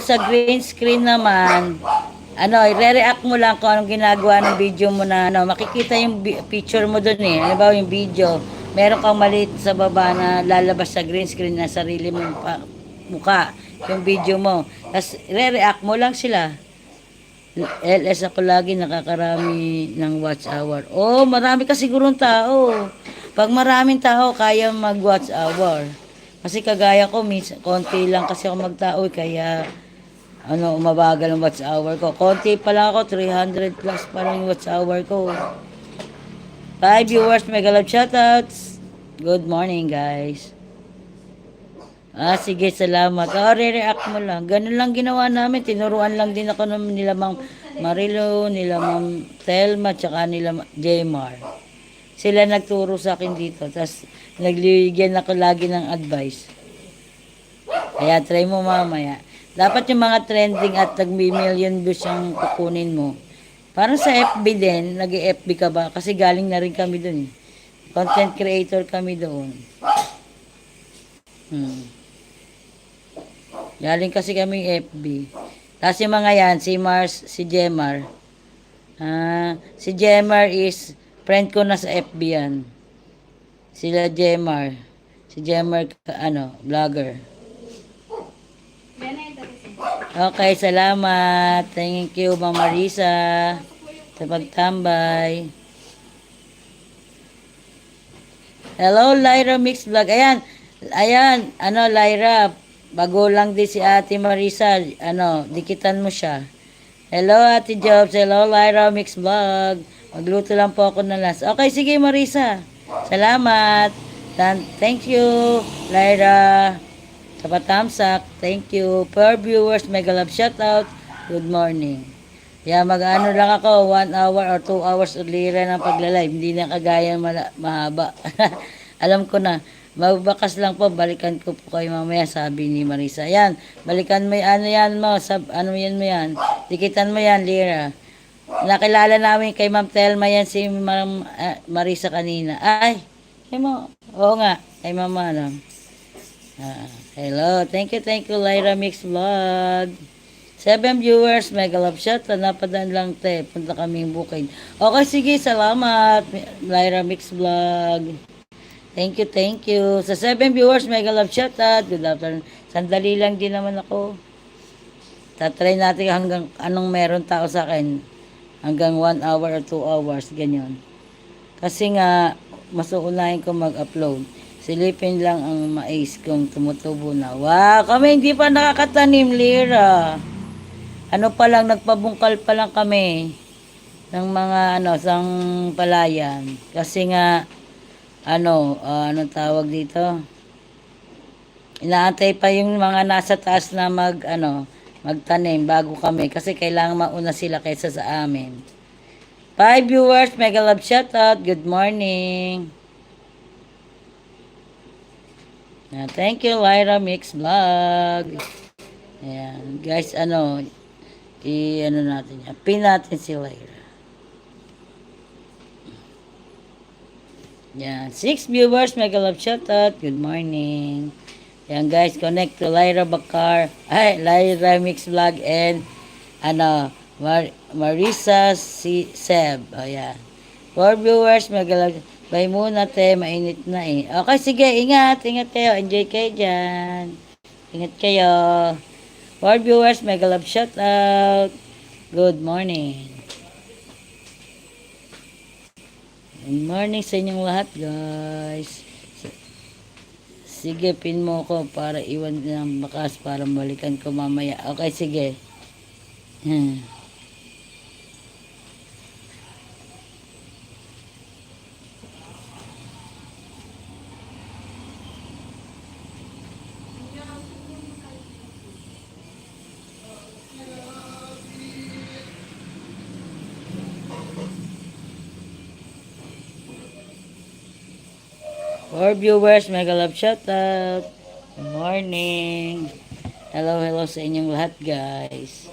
sa green screen naman, ano, i-react mo lang kung anong ginagawa ng video mo na, ano, makikita yung picture mo dun eh. Ano ba yung video? Meron kang maliit sa baba na lalabas sa green screen na sarili mong mukha, yung video mo. Tapos, re-react mo lang sila. LS ako lagi nakakarami ng watch hour. Oh, marami ka sigurong tao. Pag maraming tao, kaya mag-watch hour. Kasi kagaya ko, minsan, konti lang kasi ako magtao, kaya ano, umabagal ang watch hour ko. Konti pa lang ako, 300 plus pa lang yung watch hour ko. 5 viewers, mega love shoutouts. Good morning, guys. Sige, salamat. Re-react mo lang. Ganun lang ginawa namin. Tinuruan lang din ako nila Mang Marilo, nila Mang Telma, tsaka nila Jmar. Sila nagturo sa akin dito. Tapos, nagligyan ako lagi ng advice. Kaya, try mo mamaya. Dapat yung mga trending at nag-million views yung kukunin mo. Parang sa FB din, nag-FB ka ba? Kasi galing na rin kami dun eh. Content creator kami doon. Galing kasi kami FB. Tapos yung mga yan, si Mars, si Jemar. Si Jemar is friend ko na sa FB yan. Sila Jemar. Si Jemar, ano, vlogger. Okay, salamat. Thank you, Ma'am Marisa, sa pagtambay. Hello, Lyra Mix Vlog. Ayan, ano, Lyra, bago lang din si Ate Marisa, ano, dikitan mo siya. Hello, Ate Jobs. Hello, Lyra Mix Vlog. Magluto lang po ako ng lunch. Okay, sige, Marisa. Salamat. Thank you, Lyra. Sa patamsak, thank you. Per viewers, mega love shoutout. Good morning. Mag-ano lang ako, 1 hour or 2 hours ulira ng paglalive. Hindi na kagaya mahaba. Alam ko na. Magbakas lang po, balikan ko po kayo mamaya, sabi ni Marisa. Yan, balikan mo yan, ano yan mo, ano yan mo yan. Dikitan mo yan, Lira. Nakilala namin kay Ma'am Telma yan, si Ma'am Marisa kanina. Ay, kay mo, oo nga, kay Mama, ano. Hello, thank you, Lyra Mix Vlog. 7 viewers, mega love shot, napadaan lang te, punta kaming bukid. Okay, sige, salamat, Lyra Mix Vlog. Thank you. Sa 7 viewers, mega love shot, good afternoon. Sandali lang din naman ako. Tatry natin hanggang anong meron tao sa akin. Hanggang 1 hour or 2 hours, ganyan. Kasi nga, mas uunahin ko mag-upload. Silipin lang ang mais kung tumutubo na. Wow, kami hindi pa nakakatanim, Lira. Ano pa lang, nagpabungkal pa lang kami ng mga sang palayan. Kasi nga, anong tawag dito? Inaantay pa yung mga nasa taas na magtanim bago kami. Kasi kailangan mauna sila kaysa sa amin. 5 viewers, mega love shoutout. Good morning. Thank you, Lyra Mix Vlog. Ayan, guys, natin yan. Pin natin si Lyra. Yan, 6 viewers, mega love shoutout. Good morning. Yan, guys, connect to Lyra Bakar. Lyra Mix Vlog and Marisa Seb. Ayan. 4 viewers, mega love. Bye muna, te. Mainit na eh. Okay, sige. Ingat kayo. Enjoy kayo dyan. Ingat kayo. 4 viewers, mega love shoutout. Good morning. Good morning sa inyong lahat, guys. Sige, pin mo ko para iwan ng bakas para balikan ko mamaya. Okay, sige. For viewers, mega love shoutout. Good morning. Hello sa inyong lahat, guys.